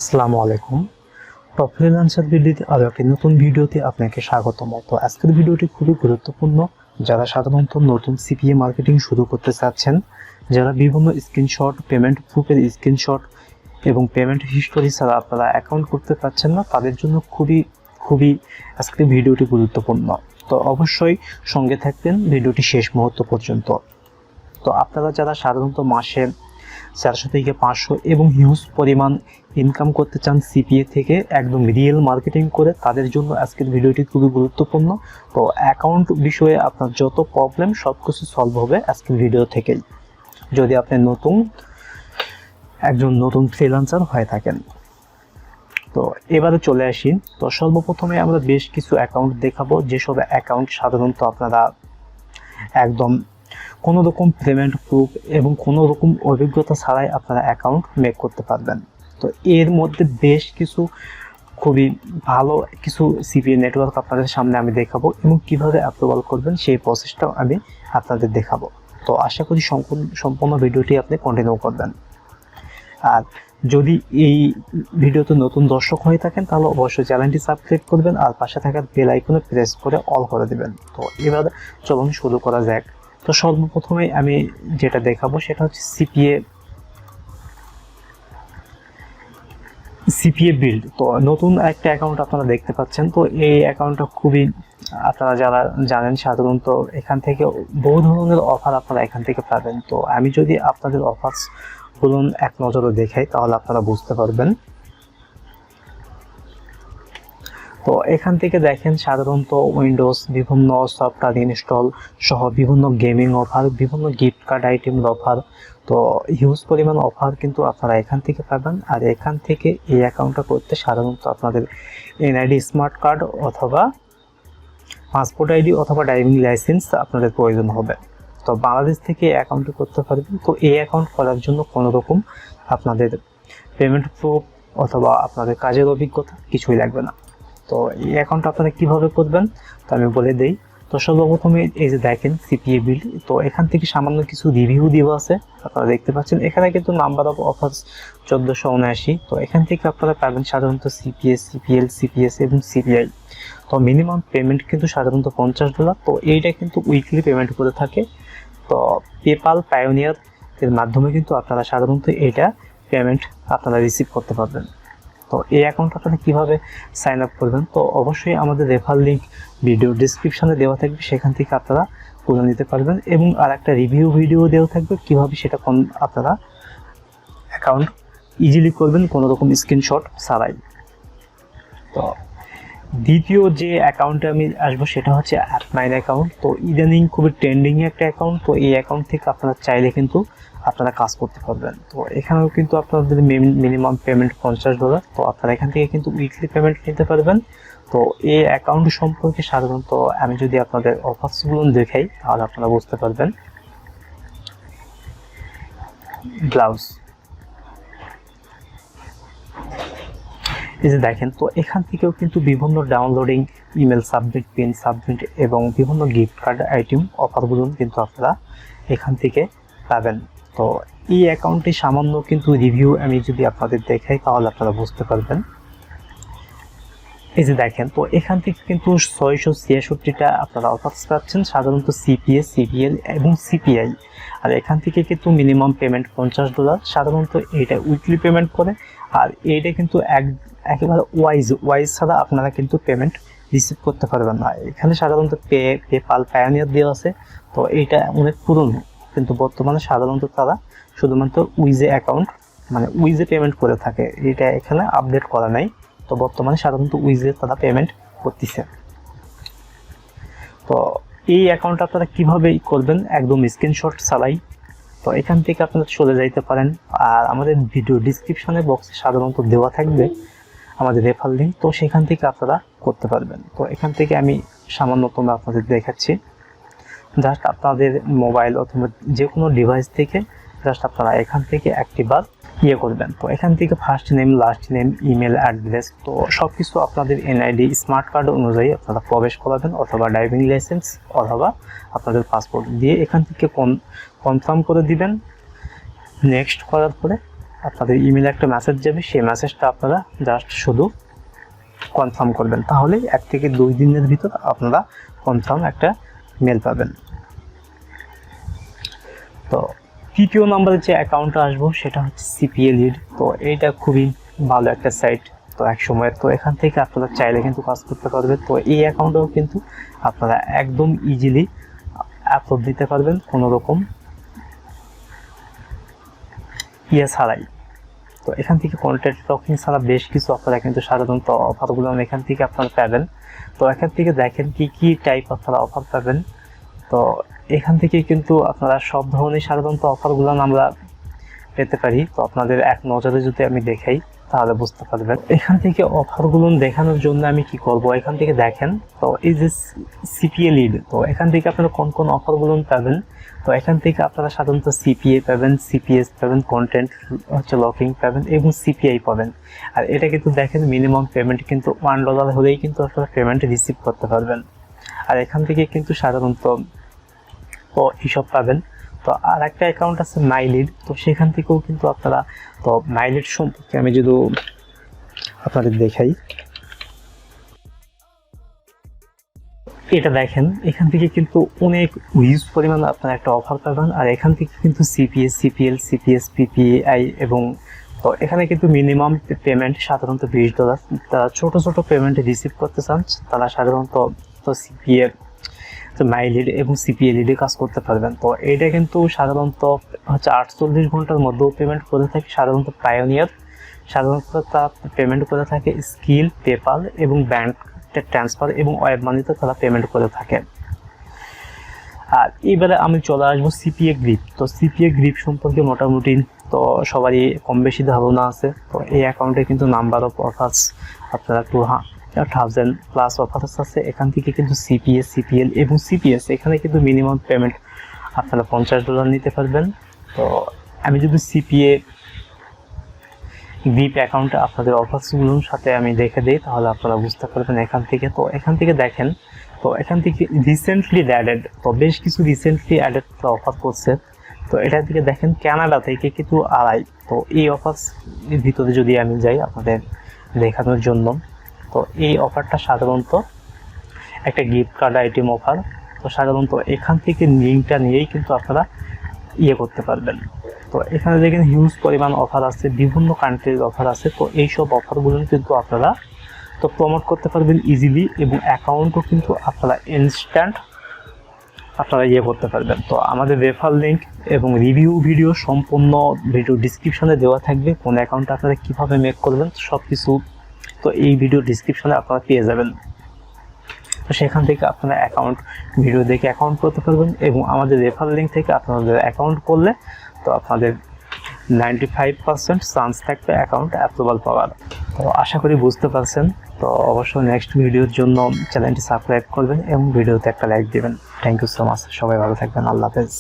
আসসালামু আলাইকুম। Top freelancer বিডিতে আরও একটি নতুন ভিডিওতে আপনাকে স্বাগতম। তো আজকের ভিডিওটি খুবই গুরুত্বপূর্ণ যারা সাধারণত নতুন সিপিএ মার্কেটিং শুরু করতে চাচ্ছেন, যারা বিভিন্ন স্ক্রিনশট, পেমেন্ট প্রুফের স্ক্রিনশট এবং পেমেন্ট হিস্টোরি ছাড়া আপনারা অ্যাকাউন্ট করতে পারছেন না, তাদের জন্য খুবই আজকের ভিডিওটি গুরুত্বপূর্ণ। তো অবশ্যই সঙ্গে থাকবেন ভিডিওটি শেষ মুহূর্ত পর্যন্ত। তো আপনারা যারা সাধারণত মাসে 400 থেকে 500 এবং হিউজ পরিমাণ ইনকাম করতে চান সিপিএ থেকে একদম রিয়েল মার্কেটিং করে, তাদের জন্য আজকের ভিডিওটি খুবই গুরুত্বপূর্ণ। তো অ্যাকাউন্ট বিষয়ে আপনার যত প্রবলেম সব কিছু সলভ হবে আজকের ভিডিও থেকেই, যদি আপনি একজন নতুন ফ্রিল্যান্সার হয়ে থাকেন। তো এবারে চলে আসি। তো সর্বপ্রথমে আমরা বেশ কিছু অ্যাকাউন্ট দেখাবো, যেসব অ্যাকাউন্ট সাধারণত আপনারা একদম কোনো রকম পেমেন্ট প্রুফ এবং কোনো রকম অভিজ্ঞতা ছাড়াই আপনারা অ্যাকাউন্ট মেক করতে পারবেন। তো এর মধ্যে বেশ কিছু খুবই ভালো কিছু সিপিএ নেটওয়ার্ক আপনাদের সামনে আমি দেখাবো এবং কিভাবে অ্যাপ্রুভাল করবেন সেই প্রসেসটাও আমি আপনাদের দেখাবো। তো আশা করি সম্পূর্ণ ভিডিওটি আপনি কন্টিনিউ করবেন। আর যদি এই ভিডিওতে নতুন দর্শক হয়ে থাকেন তাহলে অবশ্যই চ্যানেলটি সাবস্ক্রাইব করবেন আর পাশে থাকা বেল আইকনে প্রেস করে অল করে দেবেন। তো এবার চলুন শুরু করা যাক। তো সর্বপ্রথমে আমি যেটা দেখাবো সেটা হচ্ছে সিপিএ বিল্ড। তো নতুন একটা অ্যাকাউন্ট আপনারা দেখতে পাচ্ছেন। তো এই অ্যাকাউন্টটা খুবই, আপনারা যারা জানেন সাধারণত এখান থেকে বহু ধরনের অফার আপনারা এখান থেকে পাবেন। তো আমি যদি আপনাদের অফার্স বলুন এক নজরে দেখাই তাহলে আপনারা বুঝতে পারবেন। তো এখান থেকে দেখেন সাধারণত উইন্ডোজ বিভিন্ন সফটওয়্যার ইনস্টল সহ বিভিন্ন গেমিং অফার, বিভিন্ন গিফট কার্ড আইটেমের অফার, তো হিউজ পরিমাণ অফার কিন্তু আপনারা এখান থেকে পাবেন। আর এখান থেকে এই অ্যাকাউন্টটা করতে সাধারণত আপনাদের এনআইডি স্মার্ট কার্ড অথবা পাসপোর্ট আইডি অথবা ড্রাইভিং লাইসেন্স আপনাদের প্রয়োজন হবে। তো বাংলাদেশ থেকে এই অ্যাকাউন্টটি করতে পারবেন। তো এই অ্যাকাউন্ট করার জন্য কোনো রকম আপনাদের পেমেন্ট প্রুফ অথবা আপনাদের কাজের অভিজ্ঞতা কিছুই লাগবে না। তো এই অ্যাকাউন্টটা আপনারা কীভাবে করবেন তা আমি বলে দিই। তো সর্বপ্রথমে এই যে দেখেন সিপিএ বিল্ড, তো এখান থেকে সামান্য কিছু রিভিউ দেওয়া আছে, আপনারা দেখতে পাচ্ছেন। এখানে কিন্তু নাম্বার অফ অফার্স 1479। তো এখান থেকে আপনারা পাবেন সাধারণত সিপিএ, সিপিএল, সিপিএস এবং সিপিআই। তো মিনিমাম পেমেন্ট কিন্তু সাধারণত $50। তো এইটা কিন্তু উইকলি পেমেন্ট করে থাকে। তো পেপাল পায়োনিয়ার এর মাধ্যমে কিন্তু আপনারা সাধারণত এইটা পেমেন্ট আপনারা রিসিভ করতে পারবেন। তো এই অ্যাকাউন্ট আপনারা কীভাবে সাইন আপ করবেন, তো অবশ্যই আমাদের রেফার লিঙ্ক ভিডিও ডিসক্রিপশানে দেওয়া থাকবে, সেখান থেকে আপনারা করে নিতে পারবেন। এবং আর একটা রিভিউ ভিডিও দেওয়া থাকবে কীভাবে সেটা আপনারা অ্যাকাউন্ট ইজিলি করবেন কোনো রকম স্ক্রিনশট ছাড়াই। তো দ্বিতীয় যে অ্যাকাউন্টে আমি আসবো সেটা হচ্ছে affmine অ্যাকাউন্ট। তো ইদানিং খুবই ট্রেন্ডিং একটা অ্যাকাউন্ট। তো এই অ্যাকাউন্ট থেকে আপনারা চাইলে কিন্তু আপনারা কাজ করতে পারবেন। তো এখানেও কিন্তু আপনাদের মিনিমাম পেমেন্ট $50। তো আপনারা এখান থেকে কিন্তু উইকলি পেমেন্ট নিতে পারবেন। তো এই অ্যাকাউন্ট সম্পর্কে সাধারণত আমি যদি আপনাদের অফার্সগুলো দেখাই তাহলে আপনারা বুঝতে পারবেন। ব্লাউজ, এই যে দেখেন, তো এখান থেকেও কিন্তু বিভিন্ন downloading, email submit, pin submit এবং বিভিন্ন গিফট কার্ড আইটেম অফারগুলো কিন্তু আপনারা এখান থেকে পাবেন। তো এই অ্যাকাউন্টে সামান্য কিন্তু রিভিউ আমি যদি আপনাদের দেখাই তাহলে আপনারা বুঝতে পারবেন। এই যে দেখেন, তো এখান থেকে কিন্তু 666টা আপনারা অফার্স পাচ্ছেন সাধারণত সিপিএ, সিপিএল এবং সিপিআই। আর এখান থেকে কিন্তু মিনিমাম পেমেন্ট $50। সাধারণত এইটা উইকলি পেমেন্ট করে। আর এইটা কিন্তু একেবারে ওয়াইজ ছাড়া আপনারা কিন্তু পেমেন্ট রিসিভ করতে পারবেন না। এখানে সাধারণত পেপাল পায়োনিয়ার দেওয়া আছে। তো এইটা অনেক পুরনো, কিন্তু বর্তমানে সাধারণত তারা শুধুমাত্র উইজে পেমেন্ট করে থাকে। এটা এখানে আপডেট করা নাই। তো বর্তমানে সাধারণত উইজে তারা পেমেন্ট করতেছে। তো এই অ্যাকাউন্ট আপনারা কীভাবে করবেন একদম স্ক্রিনশট ছাড়াই। তো এখান থেকে আপনারা চলে যাইতে পারেন। আর আমাদের ভিডিও ডিসক্রিপশনে বক্সে সাধারণত দেওয়া থাকবে আমাদের রেফার লিঙ্ক, তো সেখান থেকে আপনারা করতে পারবেন। তো এখান থেকে আমি সামান্যতম আপনাদের দেখাচ্ছি। জাস্ট আপনাদের মোবাইল অথবা যে কোনো ডিভাইস থেকে জাস্ট আপনারা এখান থেকে একটিবার করবেন। তো এখান থেকে first name, last name, email address, তো সব কিছু আপনাদের এনআইডি স্মার্ট কার্ড অনুযায়ী আপনারা প্রবেশ করাবেন অথবা ড্রাইভিং লাইসেন্স অথবা আপনাদের পাসপোর্ট দিয়ে এখান থেকে কনফার্ম করে দিবেন। নেক্সট করার পরে আপনাদের ইমেলে একটা মেসেজ যাবে, সেই মেসেজটা আপনারা জাস্ট শুধু কনফার্ম করবেন, তাহলেই 1 থেকে 2 দিনের ভিতর আপনারা কনফার্ম একটা মেল পাবেন। তো তৃতীয় নম্বরে যে অ্যাকাউন্টটা আসবো সেটা হচ্ছে সিপিএ লিড। তো এইটা খুবই ভালো একটা সাইট তো এক সময়। তো এখান থেকে আপনারা চাইলে কিন্তু কাজ করতে পারবেন। তো এই অ্যাকাউন্টেও কিন্তু আপনারা একদম ইজিলি আপলোড দিতে পারবেন কোনো রকম ছাড়াই। তো এখান থেকে কন্টেন্ট ব্লকিং ছাড়া বেশ কিছু আপনারা কিন্তু সাধারণত অফারগুলো এখান থেকে আপনারা পাবেন। তো এখান থেকে দেখেন কি কি টাইপ আপনারা অফার পাবেন। তো এখান থেকে কিন্তু আপনারা সব ধরনের সাধারণত অফারগুলো আমরা পেতে পারি। তো আপনাদের এক নজরে যদি আমি দেখাই তাহলে বুঝতে পারবেন। এখান থেকে অফারগুলো দেখানোর জন্য আমি কি করব, এখান থেকে দেখেন। তো এই যে সিপিএ লিড, তো এখান থেকে আপনারা কোন কোন অফারগুলো পাবেন। তো এখান থেকে আপনারা সাধারণত সিপিএ পাবেন, সিপিএস পাবেন, কন্টেন্ট লকিং পাবেন এবং সিপিআই পাবেন। আর এটা কিন্তু দেখেন মিনিমাম পেমেন্ট কিন্তু $1 হলেই কিন্তু আপনারা পেমেন্ট রিসিভ করতে পারবেন। আর এখান থেকে কিন্তু সাধারণত তো এইসব পাবেন। তো আর একটা অ্যাকাউন্ট আছে মাই লিড, তো সেখান থেকেও কিন্তু আপনারা, তো মাই লিড সম্পর্কে আমি যদি আপনাদের দেখাই, এটা দেখেন এখান থেকে কিন্তু অনেক হিউজ পরিমাণে আপনারা একটা অফার পাবেন। আর এখান থেকে কিন্তু সিপিএস, সিপিএল, সিপিএস, পিপিআই এবং তো এখানে কিন্তু মিনিমাম পেমেন্ট সাধারণত $20। তারা ছোট ছোট পেমেন্ট রিসিভ করতে চান তারা সাধারণত তো সিপিএ, তো মাই লিড এবং সিপিএ লিডে কাজ করতে পারবেন। তো এটা কিন্তু সাধারণত হচ্ছে 48 ঘন্টার মধ্যেও পেমেন্ট করে থাকে সাধারণত পায়োনিয়ার। সাধারণত তারা পেমেন্ট করে থাকে স্কিল, পেপাল এবং ব্যাংক ট্রান্সফার এবং ওয়েব মানিতে তারা পেমেন্ট করে থাকে। আর এবারে আমি চলে আসবো সিপিএ গ্রিপ। তো সিপিএ গ্রিপ সম্পর্কে মোটামুটি তো সবারই কম বেশি ধারণা আছে। তো এই অ্যাকাউন্টে কিন্তু নাম্বার অফ অফার্স আপনারা 2000+ অফার্স আছে। এখান থেকে কিন্তু সিপিএ, সিপিএল এবং সিপিএস এখানে কিন্তু মিনিমাম পেমেন্ট আপনারা $50 নিতে পারবেন। তো আমি যদি সিপিএ গ্রিপ অ্যাকাউন্টে আপনাদের অফার্সগুলোর সাথে আমি দেখে দিই তাহলে আপনারা বুঝতে পারবেন এখান থেকে। তো এখান থেকে দেখেন, তো এখান থেকে রিসেন্টলি অ্যাডেড, তো বেশ কিছু রিসেন্টলি অ্যাডেড অফার করছে। তো এটা থেকে দেখেন কানাডা থেকে কিন্তু আড়াই। তো এই অফার্স ভিতরে যদি আমি যাই আপনাদের দেখানোর জন্য, তো এই অফারটা সাধারণত একটা গিফট কার্ড আইটেম অফার। তো সাধারণত এখান থেকে লিঙ্কটা নিয়েই কিন্তু আপনারা করতে পারবেন। তো এখানে দেখেন হিউজ পরিমাণ অফার আছে, বিভিন্ন কান্ট্রির অফার আছে। তো এইসব অফারগুলো কিন্তু আপনারা তো প্রমোট করতে পারবেন ইজিলি এবং অ্যাকাউন্টও কিন্তু আপনারা ইনস্ট্যান্ট আপনারা করতে পারবেন। তো আমাদের রেফার লিঙ্ক এবং রিভিউ ভিডিও সম্পূর্ণ ভিডিও ডিসক্রিপশনে দেওয়া থাকবে। কোন অ্যাকাউন্ট আপনারা কীভাবে মেক করবেন সব কিছু তো এই ভিডিও ডিসক্রিপশনে আপনারা পেয়ে যাবেন। তো সেখান থেকে আপনারা অ্যাকাউন্ট ভিডিও দেখে অ্যাকাউন্ট করতে পারবেন এবং আমাদের রেফার লিঙ্ক থেকে আপনাদের অ্যাকাউন্ট করলে তো আপনাদের 95% চান্স থাকবে অ্যাকাউন্ট অ্যাপ্রুভাল পাওয়ার। তো আশা করি বুঝতে পারছেন। তো অবশ্যই নেক্সট ভিডিওর জন্য চ্যানেলটি সাবস্ক্রাইব করবেন এবং ভিডিওতে একটা লাইক দেবেন। থ্যাংক ইউ সো মাচ, সবাই ভালো থাকবেন, আল্লাহ হাফেজ।